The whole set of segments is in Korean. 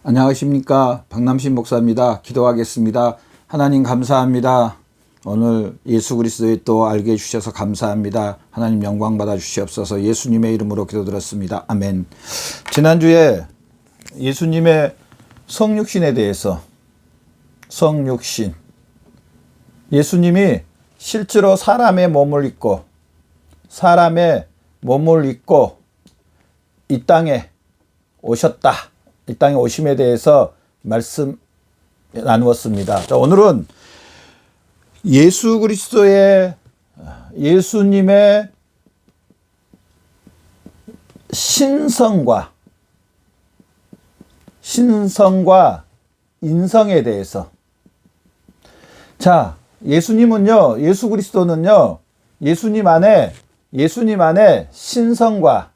안녕하십니까, 박남신 목사입니다. 기도하겠습니다. 하나님 감사합니다. 오늘 예수 그리스도의 또 알게 해주셔서 감사합니다. 하나님 영광 받아 주시옵소서. 예수님의 이름으로 기도드렸습니다. 아멘. 지난주에 예수님의 성육신에 대해서, 성육신, 예수님이 실제로 사람의 몸을 입고 이 땅에 오셨다, 이 땅에 오심에 대해서 말씀 나누었습니다. 자, 오늘은 예수 그리스도의, 예수님의 신성과 인성에 대해서. 자, 예수님은요, 예수 그리스도는요, 예수님 안에 신성과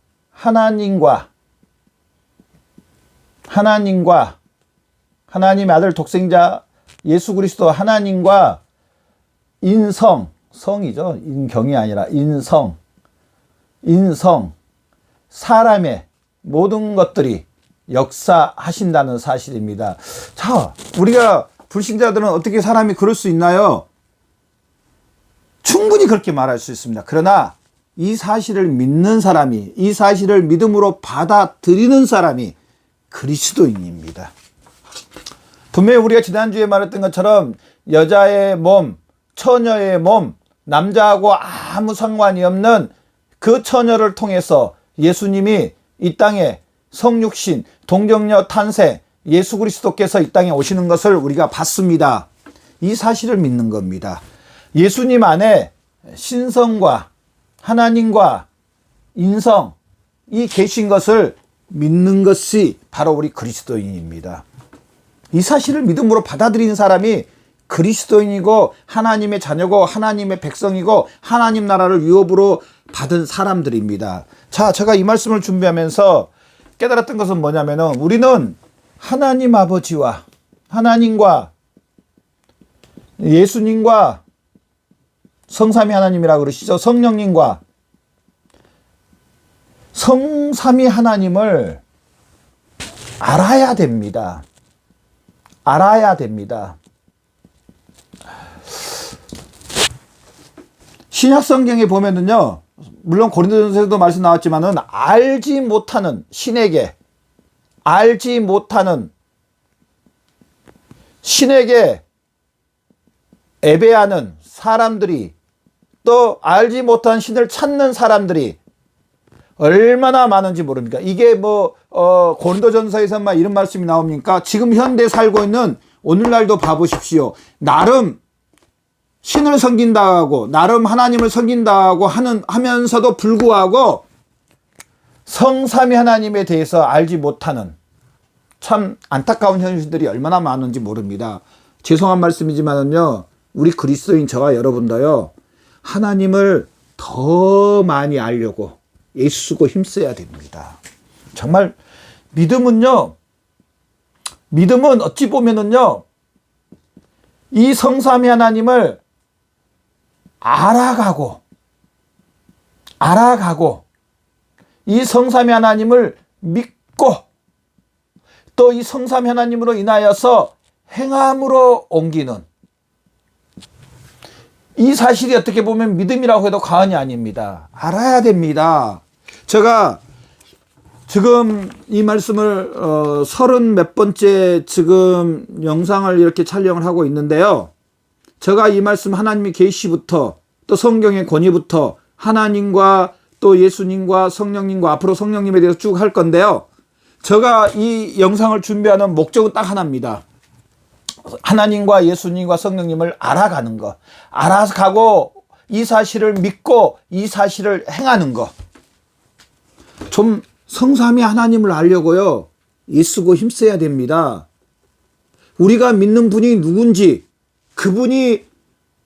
하나님의 아들 독생자 예수 그리스도 하나님과 성이죠. 인경이 아니라 인성, 사람의 모든 것들이 역사하신다는 사실입니다. 자, 우리가 불신자들은 어떻게 사람이 그럴 수 있나요? 충분히 그렇게 말할 수 있습니다. 그러나 이 사실을 믿는 사람이, 이 사실을 믿음으로 받아들이는 사람이 그리스도인입니다. 분명히 우리가 지난주에 말했던 것처럼 여자의 몸, 처녀의 몸, 남자하고 아무 상관이 없는 그 처녀를 통해서 예수님이 이 땅에 성육신, 동정녀 탄생, 예수 그리스도께서 이 땅에 오시는 것을 우리가 봤습니다. 이 사실을 믿는 겁니다. 예수님 안에 신성과 하나님과 인성이 계신 것을 믿는 것이 바로 우리 그리스도인입니다. 이 사실을 믿음으로 받아들이는 사람이 그리스도인이고 하나님의 자녀고 하나님의 백성이고 하나님 나라를 유업으로 받은 사람들입니다. 자, 제가 이 말씀을 준비하면서 깨달았던 것은 뭐냐면은, 우리는 하나님 아버지와 하나님과 예수님과 성삼위 하나님이라고 그러시죠. 성령님과 성삼위 하나님을 알아야 됩니다. 신약 성경에 보면은요, 물론 고린도전서에도 말씀 나왔지만은 알지 못하는 신에게 애배하는 사람들이, 또 알지 못한 신을 찾는 사람들이 얼마나 많은지 모릅니까? 이게 고린도전서에서만 이런 말씀이 나옵니까? 지금 현대에 살고 있는 오늘날도 봐보십시오. 나름 신을 섬긴다고, 나름 하나님을 섬긴다고 하면서도 불구하고 성삼위 하나님에 대해서 알지 못하는 참 안타까운 현실들이 얼마나 많은지 모릅니다. 죄송한 말씀이지만은요, 우리 그리스도인 저와 여러분도요, 하나님을 더 많이 알려고 애쓰고 힘써야 됩니다. 정말 믿음은 어찌 보면은요, 이 성삼위 하나님을 알아가고 이 성삼위 하나님을 믿고 또 이 성삼위 하나님으로 인하여서 행함으로 옮기는 이 사실이 어떻게 보면 믿음이라고 해도 과언이 아닙니다. 알아야 됩니다. 제가 지금 이 말씀을 30몇 번째 지금 영상을 이렇게 촬영을 하고 있는데요. 제가 이 말씀 하나님의 계시부터 또 성경의 권위부터 하나님과 또 예수님과 성령님과 앞으로 성령님에 대해서 쭉 할 건데요. 제가 이 영상을 준비하는 목적은 딱 하나입니다. 하나님과 예수님과 성령님을 알아가는 것, 알아가고 이 사실을 믿고 이 사실을 행하는 것. 좀 성삼위 하나님을 알려고요, 애쓰고 힘써야 됩니다. 우리가 믿는 분이 누군지, 그분이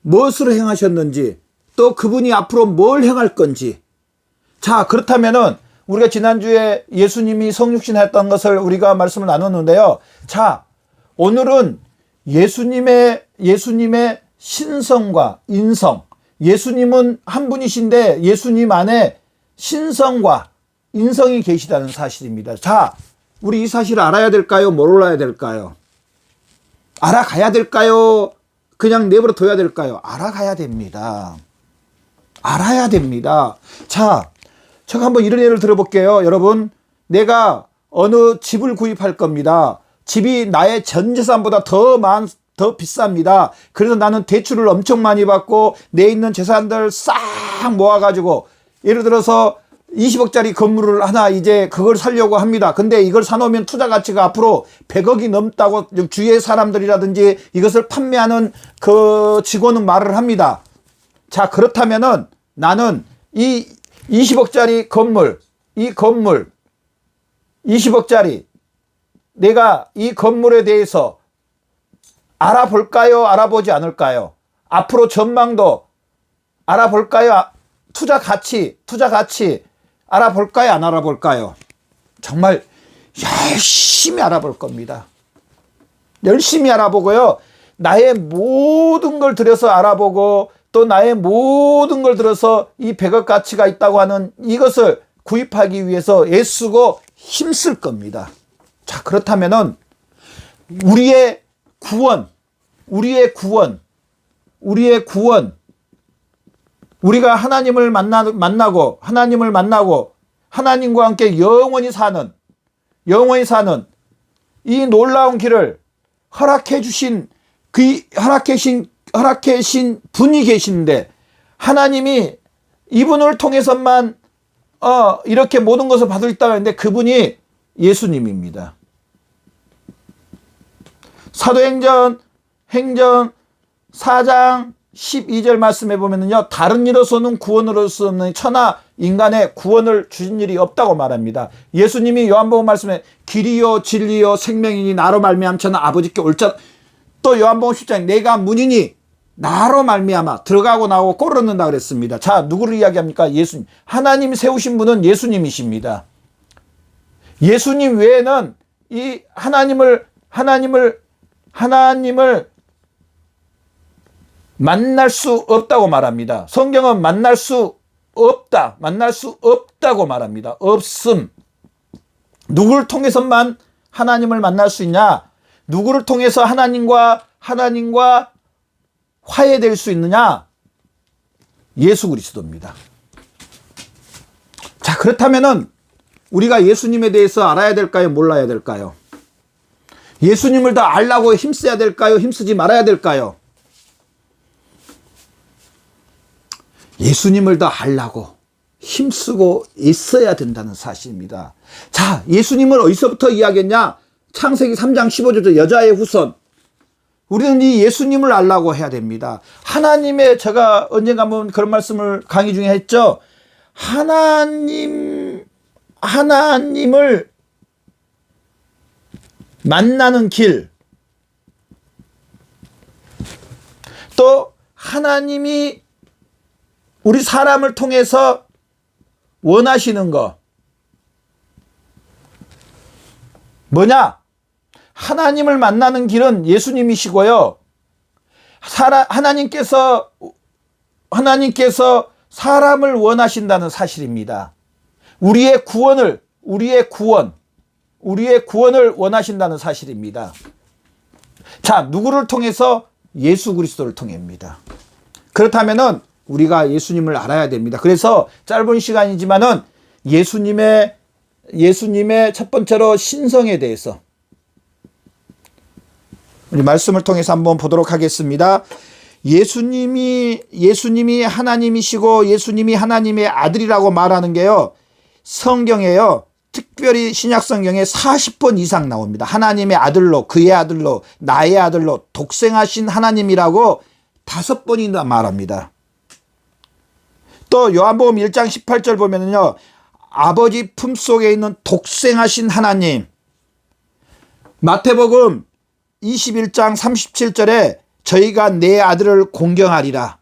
무엇을 행하셨는지, 또 그분이 앞으로 뭘 행할 건지. 자, 그렇다면은 우리가 지난주에 예수님이 성육신 했던 것을 우리가 말씀을 나눴는데요. 자, 오늘은 예수님의 신성과 인성, 예수님은 한 분이신데 예수님 안에 신성과 인성이 계시다는 사실입니다. 자, 우리 이 사실을 알아야 될까요? 몰라야 될까요? 알아가야 될까요? 그냥 내버려 둬야 될까요? 알아가야 됩니다. 알아야 됩니다. 자, 제가 한번 이런 예를 들어볼게요. 여러분, 내가 어느 집을 구입할 겁니다. 집이 나의 전 재산보다 더 비쌉니다. 그래서 나는 대출을 엄청 많이 받고 내 있는 재산들 싹 모아가지고 예를 들어서 20억짜리 건물을 하나 이제 그걸 사려고 합니다. 근데 이걸 사놓으면 투자 가치가 앞으로 100억이 넘다고 주위의 사람들이라든지 이것을 판매하는 그 직원은 말을 합니다. 자, 그렇다면은 나는 이 20억짜리 건물, 이 건물 20억짜리 내가 이 건물에 대해서 알아볼까요? 알아보지 않을까요? 앞으로 전망도 알아볼까요? 투자 가치 알아볼까요? 안 알아볼까요? 정말 열심히 알아볼 겁니다. 열심히 알아보고요. 나의 모든 걸 들여서 알아보고 또 나의 모든 걸 들어서 이 100억 가치가 있다고 하는 이것을 구입하기 위해서 애쓰고 힘쓸 겁니다. 자, 그렇다면은 우리의 구원, 우리가 하나님을 만나고 하나님과 함께 영원히 사는 이 놀라운 길을 허락해 주신 분이 계시는데 하나님이 이분을 통해서만 이렇게 모든 것을 받을 수 있다고 했는데 그분이 예수님입니다. 사도행전 4장 12절 말씀해 보면요, 다른 이로서는 구원을 얻을 수 없는 천하 인간의 구원을 주신 일이 없다고 말합니다. 예수님이 요한복음 말씀에 길이요 진리요 생명이니 나로 말미암 저는 아버지께 올자. 또 요한복음 10장에 내가 문이니 나로 말미암아 들어가고 나오고 꼴을 얻는다 그랬습니다. 자, 누구를 이야기합니까? 예수님. 하나님이 세우신 분은 예수님이십니다. 예수님 외에는 이 하나님을 만날 수 없다고 말합니다. 성경은 만날 수 없다고 말합니다. 없음. 누구를 통해서만 하나님을 만날 수 있냐? 누구를 통해서 하나님과 화해될 수 있느냐? 예수 그리스도입니다. 자, 그렇다면은 우리가 예수님에 대해서 알아야 될까요? 몰라야 될까요? 예수님을 더 알라고 힘써야 될까요? 힘쓰지 말아야 될까요? 예수님을 더 알라고 힘쓰고 있어야 된다는 사실입니다. 자, 예수님을 어디서부터 이야기했냐? 창세기 3장 15절 여자의 후손. 우리는 이 예수님을 알라고 해야 됩니다. 제가 언젠가 한번 그런 말씀을 강의 중에 했죠. 하나님을 만나는 길, 또 하나님이 우리 사람을 통해서 원하시는 거 뭐냐? 하나님을 만나는 길은 예수님이시고요. 하나님께서 사람을 원하신다는 사실입니다. 우리의 구원을 원하신다는 사실입니다. 자, 누구를 통해서? 예수 그리스도를 통해입니다. 그렇다면은 우리가 예수님을 알아야 됩니다. 그래서 짧은 시간이지만은 예수님의 첫 번째로 신성에 대해서 우리 말씀을 통해서 한번 보도록 하겠습니다. 예수님이 하나님이시고 예수님이 하나님의 아들이라고 말하는 게요, 성경에요, 특별히 신약 성경에 40번 이상 나옵니다. 하나님의 아들로, 그의 아들로, 나의 아들로, 독생하신 하나님이라고 5번이나 말합니다. 또 요한복음 1장 18절 보면은요, 아버지 품속에 있는 독생하신 하나님. 마태복음 21장 37절에 저희가 내 아들을 공경하리라.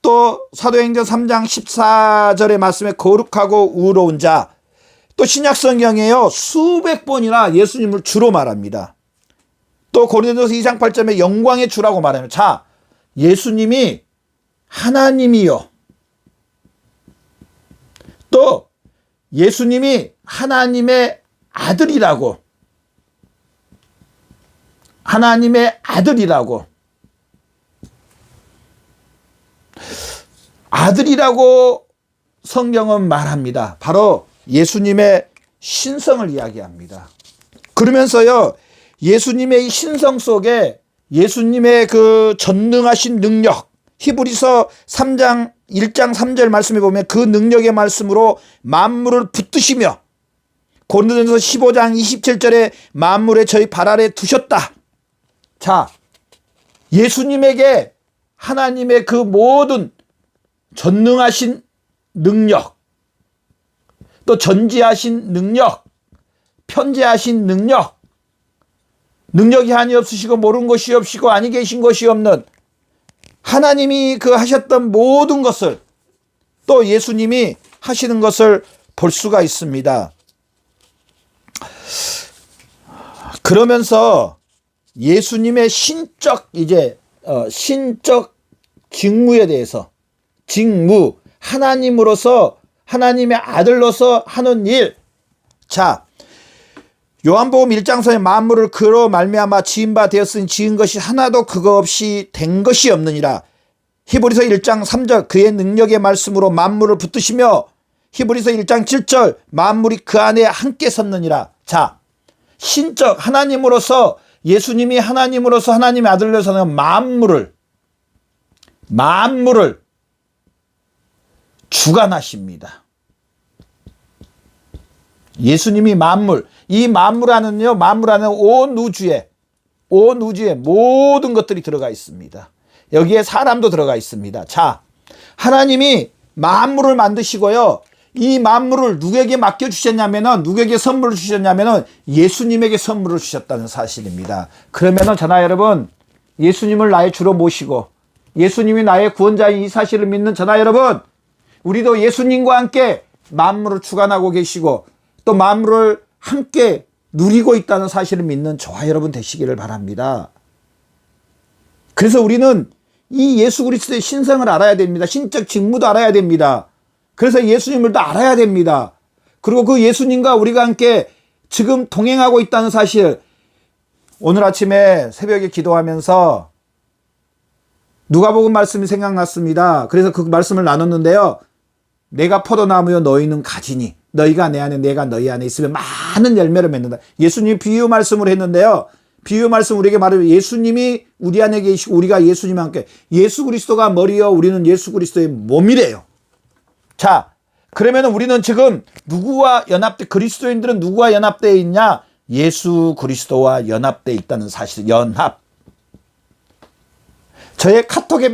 또 사도행전 3장 14절의 말씀에 거룩하고 의로운 자. 또 신약성경에요, 수백 번이나 예수님을 주로 말합니다. 또 고린도서 2장 8절에 영광의 주라고 말합니다. 자, 예수님이 하나님이요, 또 예수님이 하나님의 아들이라고, 하나님의 아들이라고, 아들이라고 성경은 말합니다. 바로 예수님의 신성을 이야기합니다. 그러면서요, 예수님의 이 신성 속에 예수님의 그 전능하신 능력, 히브리서 3장 1장 3절 말씀에 보면 그 능력의 말씀으로 만물을 붙드시며, 고린도전서 15장 27절에 만물에 저희 발 아래 두셨다. 자, 예수님에게 하나님의 그 모든 전능하신 능력, 또 전지하신 능력, 편재하신 능력, 능력이 한이 없으시고 모르는 것이 없으시고 아니 계신 것이 없는 하나님이 그 하셨던 모든 것을 또 예수님이 하시는 것을 볼 수가 있습니다. 그러면서 예수님의 신적 직무에 대해서, 직무, 하나님으로서, 하나님의 아들로서 하는 일. 자, 요한복음 1장서에 만물을 그로 말미암아 지은 바 되었으니 지은 것이 하나도 그거 없이 된 것이 없느니라. 히브리서 1장 3절 그의 능력의 말씀으로 만물을 붙드시며, 히브리서 1장 7절 만물이 그 안에 함께 섰느니라. 자, 신적 하나님으로서, 예수님이 하나님으로서 하나님의 아들로서는 만물을 주관하십니다. 예수님이 만물, 이 만물 안에는요, 만물 안에 온 우주에 모든 것들이 들어가 있습니다. 여기에 사람도 들어가 있습니다. 자, 하나님이 만물을 만드시고요, 이 만물을 누구에게 맡겨주셨냐면은, 누구에게 선물을 주셨냐면은 예수님에게 선물을 주셨다는 사실입니다. 그러면은 저나 여러분, 예수님을 나의 주로 모시고 예수님이 나의 구원자인 이 사실을 믿는 저나 여러분, 우리도 예수님과 함께 만물을 주관하고 계시고 또 만물을 함께 누리고 있다는 사실을 믿는 저와 여러분 되시기를 바랍니다. 그래서 우리는 이 예수 그리스도의 신성을 알아야 됩니다. 신적 직무도 알아야 됩니다. 그래서 예수님을 또 알아야 됩니다. 그리고 그 예수님과 우리가 함께 지금 동행하고 있다는 사실, 오늘 아침에 새벽에 기도하면서 누가복음 말씀이 생각났습니다. 그래서 그 말씀을 나눴는데요. 내가 포도나무여 너희는 가지니 너희가 내 안에 내가 너희 안에 있으면 많은 열매를 맺는다. 예수님이 비유 말씀을 했는데요. 비유 말씀 우리에게 말하면 예수님이 우리 안에 계시고 우리가 예수님과 함께, 예수 그리스도가 머리여 우리는 예수 그리스도의 몸이래요. 자, 그러면 우리는 지금 누구와 그리스도인들은 누구와 연합되어 있냐? 예수 그리스도와 연합되어 있다는 사실, 연합. 저의 카톡의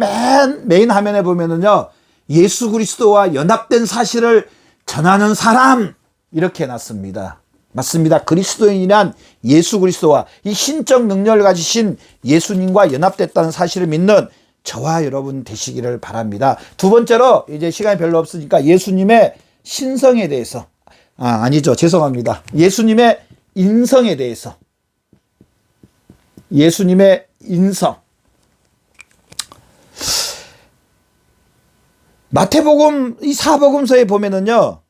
메인 화면에 보면은요, 예수 그리스도와 연합된 사실을 전하는 사람, 이렇게 해놨습니다. 맞습니다. 그리스도인이란 예수 그리스도와 이 신적 능력을 가지신 예수님과 연합됐다는 사실을 믿는 저와 여러분 되시기를 바랍니다. 두 번째로, 이제 시간이 별로 없으니까 예수님의 신성에 대해서, 아니죠. 죄송합니다. 예수님의 인성에 대해서. 예수님의 인성. 마태복음 이 사복음서에 보면은요,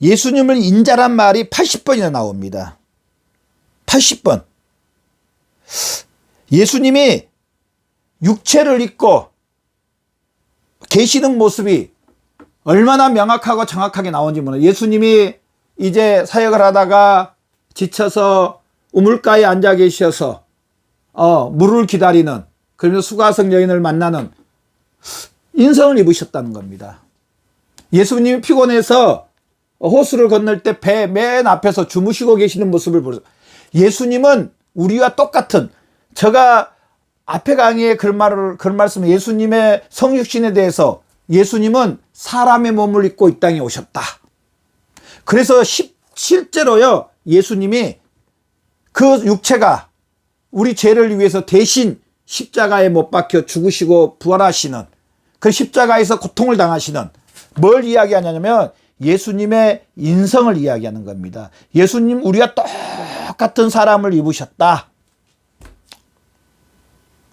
예수님을 인자란 말이 80번이나 나옵니다. 80번. 예수님이 육체를 입고 계시는 모습이 얼마나 명확하고 정확하게 나오는지 몰라요. 예수님이 이제 사역을 하다가 지쳐서 우물가에 앉아 계셔서 물을 기다리는, 그러면서 수가성 여인을 만나는 인성을 입으셨다는 겁니다. 예수님이 피곤해서 호수를 건널 때 배 맨 앞에서 주무시고 계시는 모습을 보세요. 예수님은 우리와 똑같은, 제가 앞에 강의에 그런 말씀을, 예수님의 성육신에 대해서 예수님은 사람의 몸을 입고 이 땅에 오셨다. 그래서 실제로요, 예수님이 그 육체가 우리 죄를 위해서 대신 십자가에 못 박혀 죽으시고 부활하시는, 그 십자가에서 고통을 당하시는, 뭘 이야기하냐면 예수님의 인성을 이야기하는 겁니다. 예수님, 우리가 똑같은 사람을 입으셨다.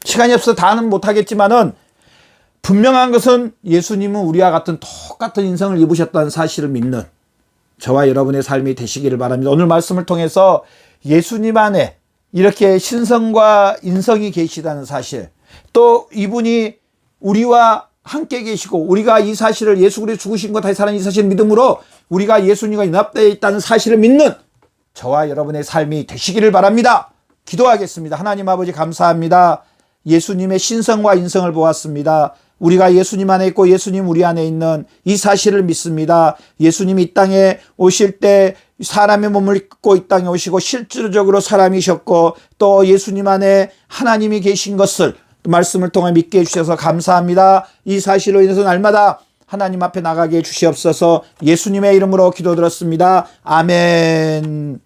시간이 없어서 다는 못하겠지만은 분명한 것은 예수님은 우리와 같은 똑같은 인성을 입으셨다는 사실을 믿는, 저와 여러분의 삶이 되시기를 바랍니다. 오늘 말씀을 통해서 예수님 안에 이렇게 신성과 인성이 계시다는 사실, 또 이분이 우리와 함께 계시고 우리가 이 사실을 예수 그리스도 죽으신 것 다시 살아난 이 사실을 믿음으로 우리가 예수님과 연합되어 있다는 사실을 믿는 저와 여러분의 삶이 되시기를 바랍니다. 기도하겠습니다. 하나님 아버지 감사합니다. 예수님의 신성과 인성을 보았습니다. 우리가 예수님 안에 있고 예수님 우리 안에 있는 이 사실을 믿습니다. 예수님이 이 땅에 오실 때 사람의 몸을 입고 이 땅에 오시고 실질적으로 사람이셨고 또 예수님 안에 하나님이 계신 것을 말씀을 통해 믿게 해주셔서 감사합니다. 이 사실로 인해서 날마다 하나님 앞에 나가게 해 주시옵소서. 예수님의 이름으로 기도드렸습니다. 아멘.